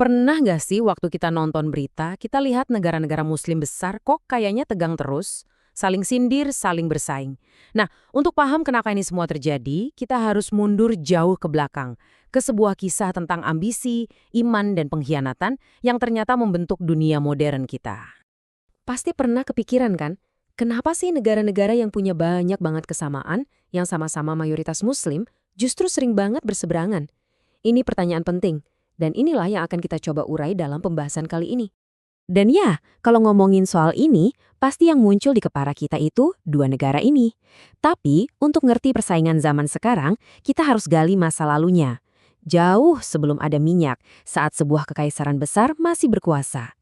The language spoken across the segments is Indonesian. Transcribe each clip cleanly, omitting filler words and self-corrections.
Pernah nggak sih waktu kita nonton berita, kita lihat negara-negara muslim besar kok kayaknya tegang terus, saling sindir, saling bersaing. Nah, untuk paham kenapa ini semua terjadi, kita harus mundur jauh ke belakang, ke sebuah kisah tentang ambisi, iman, dan pengkhianatan yang ternyata membentuk dunia modern kita. Pasti pernah kepikiran kan, kenapa sih negara-negara yang punya banyak banget kesamaan, yang sama-sama mayoritas muslim, justru sering banget berseberangan? Ini pertanyaan penting, dan inilah yang akan kita coba urai dalam pembahasan kali ini. Dan ya, kalau ngomongin soal ini, pasti yang muncul di kepala kita itu dua negara ini. Tapi, untuk ngerti persaingan zaman sekarang, kita harus gali masa lalunya. Jauh sebelum ada minyak, saat sebuah kekaisaran besar masih berkuasa.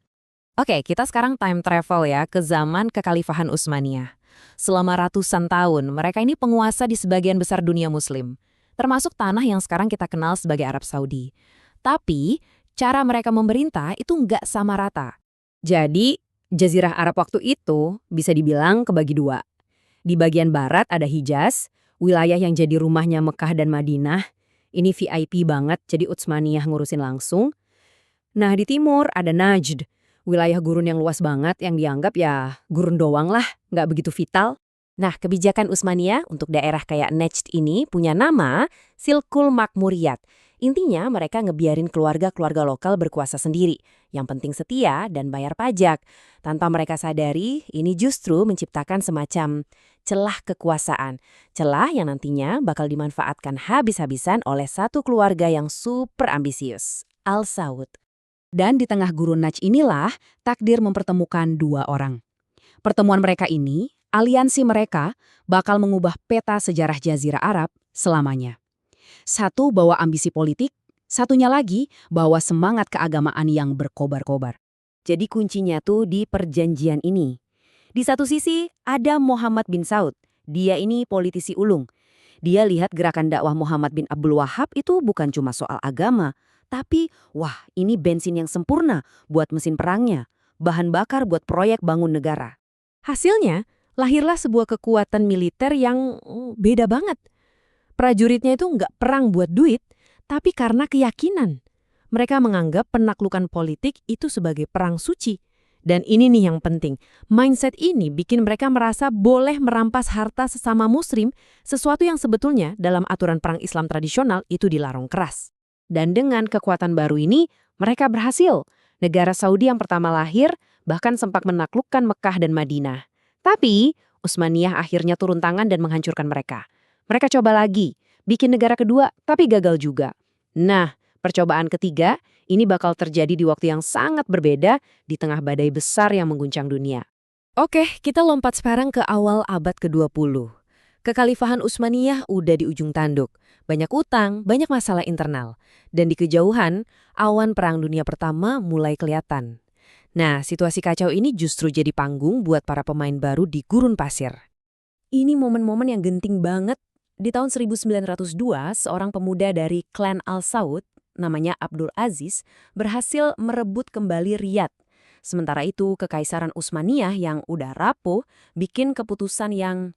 Oke, kita sekarang time travel ya ke zaman Kekhalifahan Utsmaniyah. Selama ratusan tahun, mereka ini penguasa di sebagian besar dunia muslim, termasuk tanah yang sekarang kita kenal sebagai Arab Saudi. Tapi, cara mereka memerintah itu nggak sama rata. Jadi, Jazirah Arab waktu itu bisa dibilang kebagi dua. Di bagian barat ada Hijaz, wilayah yang jadi rumahnya Mekah dan Madinah. Ini VIP banget, jadi Utsmaniyah ngurusin langsung. Nah, di timur ada Najd, wilayah gurun yang luas banget yang dianggap ya gurun doang lah, nggak begitu vital. Nah, kebijakan Utsmaniyah untuk daerah kayak Najd ini punya nama Silkul Makmuriyat. Intinya mereka ngebiarin keluarga-keluarga lokal berkuasa sendiri, yang penting setia dan bayar pajak. Tanpa mereka sadari, ini justru menciptakan semacam celah kekuasaan. Celah yang nantinya bakal dimanfaatkan habis-habisan oleh satu keluarga yang super ambisius, Al Saud. Dan di tengah gurun Najd inilah takdir mempertemukan dua orang. Pertemuan mereka ini, aliansi mereka, bakal mengubah peta sejarah Jazirah Arab selamanya. Satu bawa ambisi politik, satunya lagi bawa semangat keagamaan yang berkobar-kobar. Jadi kuncinya tuh di perjanjian ini. Di satu sisi ada Muhammad bin Saud. Dia ini politisi ulung. Dia lihat gerakan dakwah Muhammad bin Abdul Wahab itu bukan cuma soal agama, tapi wah ini bensin yang sempurna buat mesin perangnya, bahan bakar buat proyek bangun negara. Hasilnya, lahirlah sebuah kekuatan militer yang beda banget. Prajuritnya itu nggak perang buat duit, tapi karena keyakinan. Mereka menganggap penaklukan politik itu sebagai perang suci. Dan ini nih yang penting, mindset ini bikin mereka merasa boleh merampas harta sesama muslim, sesuatu yang sebetulnya dalam aturan perang Islam tradisional itu dilarang keras. Dan dengan kekuatan baru ini, mereka berhasil. Negara Saudi yang pertama lahir bahkan sempat menaklukkan Mekah dan Madinah. Tapi, Utsmaniyah akhirnya turun tangan dan menghancurkan mereka. Mereka coba lagi, bikin negara kedua, tapi gagal juga. Nah, percobaan ketiga, ini bakal terjadi di waktu yang sangat berbeda di tengah badai besar yang mengguncang dunia. Oke, kita lompat sekarang ke awal abad ke-20. Kekhalifahan Utsmaniyah udah di ujung tanduk. Banyak utang, banyak masalah internal. Dan di kejauhan, awan Perang Dunia Pertama mulai kelihatan. Nah, situasi kacau ini justru jadi panggung buat para pemain baru di gurun pasir. Ini momen-momen yang genting banget. Di tahun 1902, seorang pemuda dari klan Al Saud, namanya Abdul Aziz, berhasil merebut kembali Riyadh. Sementara itu, Kekaisaran Utsmaniyah yang udah rapuh bikin keputusan yang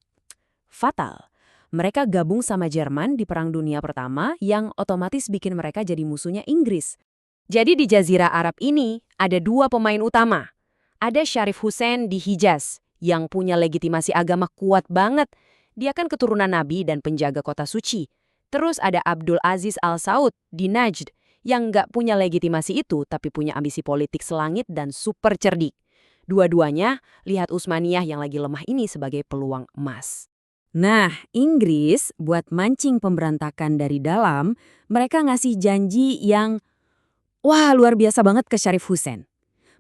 fatal. Mereka gabung sama Jerman di Perang Dunia Pertama yang otomatis bikin mereka jadi musuhnya Inggris. Jadi di Jazirah Arab ini ada dua pemain utama. Ada Syarif Hussein di Hijaz yang punya legitimasi agama kuat banget. Dia kan keturunan Nabi dan penjaga kota suci. Terus ada Abdul Aziz Al Saud di Najd yang nggak punya legitimasi itu tapi punya ambisi politik selangit dan super cerdik. Dua-duanya lihat Utsmaniyah yang lagi lemah ini sebagai peluang emas. Nah, Inggris buat mancing pemberontakan dari dalam, mereka ngasih janji yang wah luar biasa banget ke Syarif Hussein.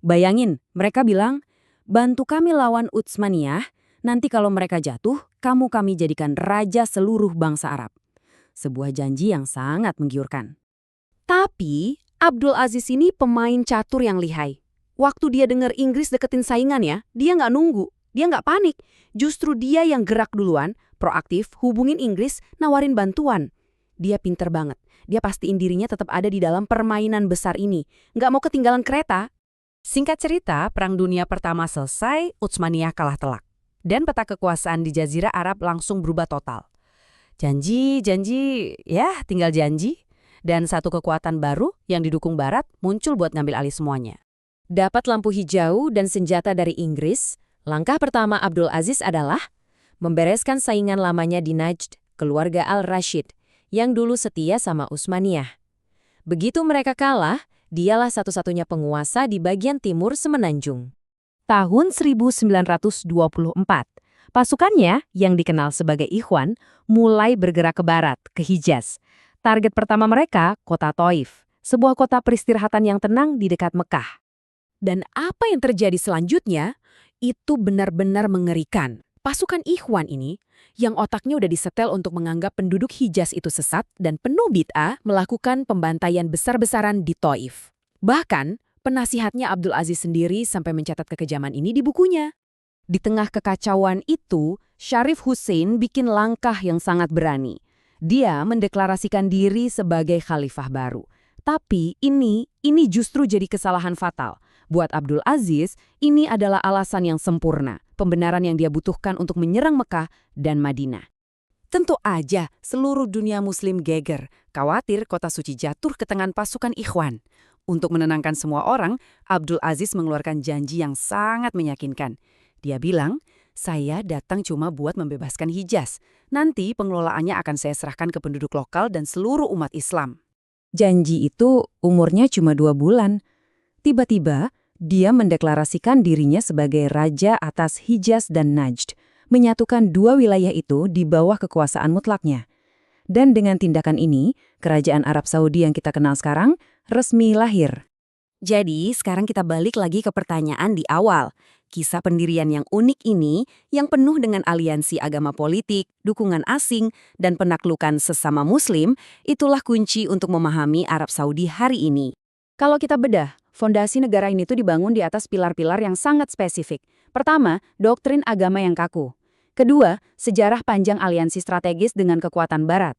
Bayangin, mereka bilang, bantu kami lawan Utsmaniyah, nanti kalau mereka jatuh, kami jadikan raja seluruh bangsa Arab. Sebuah janji yang sangat menggiurkan. Tapi, Abdul Aziz ini pemain catur yang lihai. Waktu dia dengar Inggris deketin saingannya, dia nggak nunggu, dia nggak panik. Justru dia yang gerak duluan, proaktif, hubungin Inggris, nawarin bantuan. Dia pinter banget. Dia pastiin dirinya tetap ada di dalam permainan besar ini. Nggak mau ketinggalan kereta. Singkat cerita, Perang Dunia Pertama selesai, Utsmaniyah kalah telak. Dan peta kekuasaan di Jazirah Arab langsung berubah total. Janji, ya tinggal janji. Dan satu kekuatan baru yang didukung Barat muncul buat ngambil alih semuanya. Dapat lampu hijau dan senjata dari Inggris, langkah pertama Abdul Aziz adalah membereskan saingan lamanya di Najd, keluarga Al-Rashid, yang dulu setia sama Utsmaniyah. Begitu mereka kalah, dialah satu-satunya penguasa di bagian timur Semenanjung. Tahun 1924, pasukannya yang dikenal sebagai Ikhwan mulai bergerak ke barat, ke Hijaz. Target pertama mereka, kota Taif, sebuah kota peristirahatan yang tenang di dekat Mekah. Dan apa yang terjadi selanjutnya, itu benar-benar mengerikan. Pasukan Ikhwan ini, yang otaknya udah disetel untuk menganggap penduduk Hijaz itu sesat dan penuh bid'ah, melakukan pembantaian besar-besaran di Taif. Bahkan, penasihatnya Abdul Aziz sendiri sampai mencatat kekejaman ini di bukunya. Di tengah kekacauan itu, Syarif Hussein bikin langkah yang sangat berani. Dia mendeklarasikan diri sebagai khalifah baru. Tapi ini justru jadi kesalahan fatal. Buat Abdul Aziz, ini adalah alasan yang sempurna, pembenaran yang dia butuhkan untuk menyerang Mekah dan Madinah. Tentu aja seluruh dunia muslim geger, khawatir kota suci jatuh ke tangan pasukan Ikhwan. Untuk menenangkan semua orang, Abdul Aziz mengeluarkan janji yang sangat meyakinkan. Dia bilang, saya datang cuma buat membebaskan Hijaz. Nanti pengelolaannya akan saya serahkan ke penduduk lokal dan seluruh umat Islam. Janji itu umurnya cuma 2 bulan. Tiba-tiba, dia mendeklarasikan dirinya sebagai raja atas Hijaz dan Najd, menyatukan 2 wilayah itu di bawah kekuasaan mutlaknya. Dan dengan tindakan ini, kerajaan Arab Saudi yang kita kenal sekarang resmi lahir. Jadi, sekarang kita balik lagi ke pertanyaan di awal. Kisah pendirian yang unik ini, yang penuh dengan aliansi agama politik, dukungan asing, dan penaklukan sesama muslim, itulah kunci untuk memahami Arab Saudi hari ini. Kalau kita bedah, fondasi negara ini tuh dibangun di atas pilar-pilar yang sangat spesifik. Pertama, doktrin agama yang kaku. Kedua, sejarah panjang aliansi strategis dengan kekuatan Barat.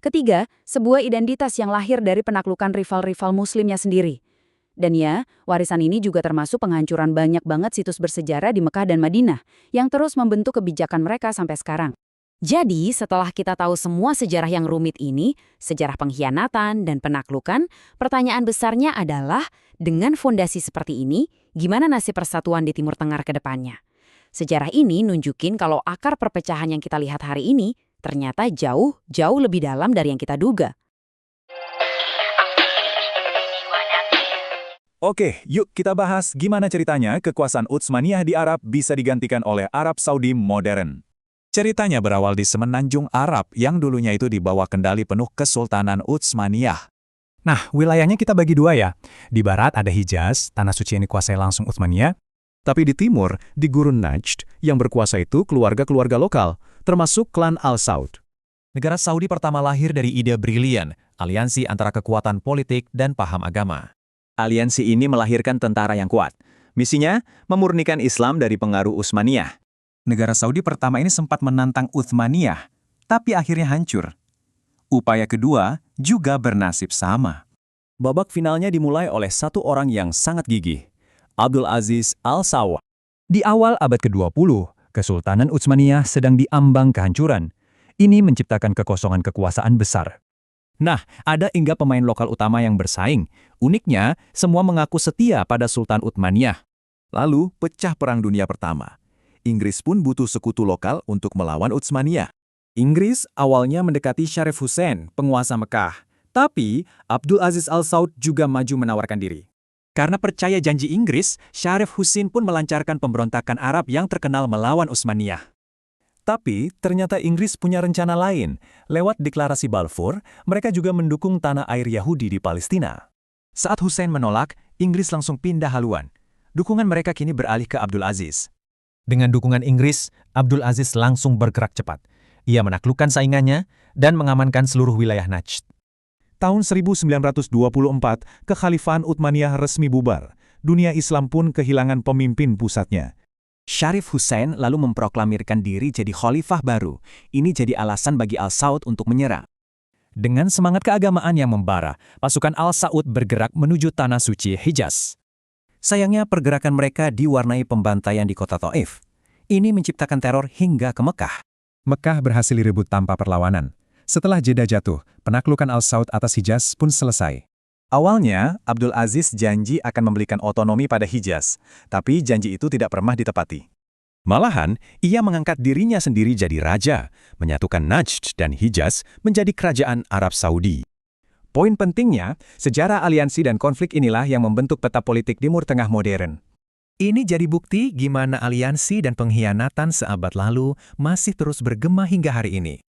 Ketiga, sebuah identitas yang lahir dari penaklukan rival-rival muslimnya sendiri. Dan ya, warisan ini juga termasuk penghancuran banyak banget situs bersejarah di Mekah dan Madinah, yang terus membentuk kebijakan mereka sampai sekarang. Jadi, setelah kita tahu semua sejarah yang rumit ini, sejarah pengkhianatan dan penaklukan, pertanyaan besarnya adalah, dengan fondasi seperti ini, gimana nasib persatuan di Timur Tengah ke depannya? Sejarah ini nunjukin kalau akar perpecahan yang kita lihat hari ini ternyata jauh lebih dalam dari yang kita duga. Oke, yuk kita bahas gimana ceritanya kekuasaan Utsmaniyah di Arab bisa digantikan oleh Arab Saudi modern. Ceritanya berawal di Semenanjung Arab yang dulunya itu di bawah kendali penuh Kesultanan Utsmaniyah. Nah, wilayahnya kita bagi 2 ya. Di barat ada Hijaz, tanah suci yang dikuasai langsung Utsmaniyah. Tapi di timur, di Gurun Najd, yang berkuasa itu keluarga-keluarga lokal, termasuk klan Al-Saud. Negara Saudi pertama lahir dari ide brilian, aliansi antara kekuatan politik dan paham agama. Aliansi ini melahirkan tentara yang kuat. Misinya, memurnikan Islam dari pengaruh Utsmaniyah. Negara Saudi pertama ini sempat menantang Utsmaniyah, tapi akhirnya hancur. Upaya kedua juga bernasib sama. Babak finalnya dimulai oleh satu orang yang sangat gigih, Abdul Aziz Al-Saud. Di awal abad ke-20, Kesultanan Utsmaniyah sedang diambang kehancuran. Ini menciptakan kekosongan kekuasaan besar. Nah, ada hingga pemain lokal utama yang bersaing. Uniknya, semua mengaku setia pada Sultan Utsmaniyah. Lalu, pecah Perang Dunia Pertama. Inggris pun butuh sekutu lokal untuk melawan Utsmaniyah. Inggris awalnya mendekati Syarif Hussein, penguasa Mekah. Tapi, Abdul Aziz Al-Saud juga maju menawarkan diri. Karena percaya janji Inggris, Syarif Hussein pun melancarkan pemberontakan Arab yang terkenal melawan Utsmaniyah. Tapi, ternyata Inggris punya rencana lain. Lewat deklarasi Balfour, mereka juga mendukung tanah air Yahudi di Palestina. Saat Hussein menolak, Inggris langsung pindah haluan. Dukungan mereka kini beralih ke Abdul Aziz. Dengan dukungan Inggris, Abdul Aziz langsung bergerak cepat. Ia menaklukkan saingannya dan mengamankan seluruh wilayah Najd. Tahun 1924, kekhalifahan Utsmaniyah resmi bubar. Dunia Islam pun kehilangan pemimpin pusatnya. Syarif Hussein lalu memproklamirkan diri jadi khalifah baru. Ini jadi alasan bagi Al-Saud untuk menyerah. Dengan semangat keagamaan yang membara, pasukan Al-Saud bergerak menuju tanah suci Hijaz. Sayangnya pergerakan mereka diwarnai pembantaian di kota Taif. Ini menciptakan teror hingga ke Mekah. Mekah berhasil direbut tanpa perlawanan. Setelah Jeddah jatuh, penaklukan Al-Saud atas Hijaz pun selesai. Awalnya, Abdul Aziz janji akan memberikan otonomi pada Hijaz, tapi janji itu tidak pernah ditepati. Malahan, ia mengangkat dirinya sendiri jadi raja, menyatukan Najd dan Hijaz menjadi kerajaan Arab Saudi. Poin pentingnya, sejarah aliansi dan konflik inilah yang membentuk peta politik Timur Tengah modern. Ini jadi bukti gimana aliansi dan pengkhianatan seabad lalu masih terus bergema hingga hari ini.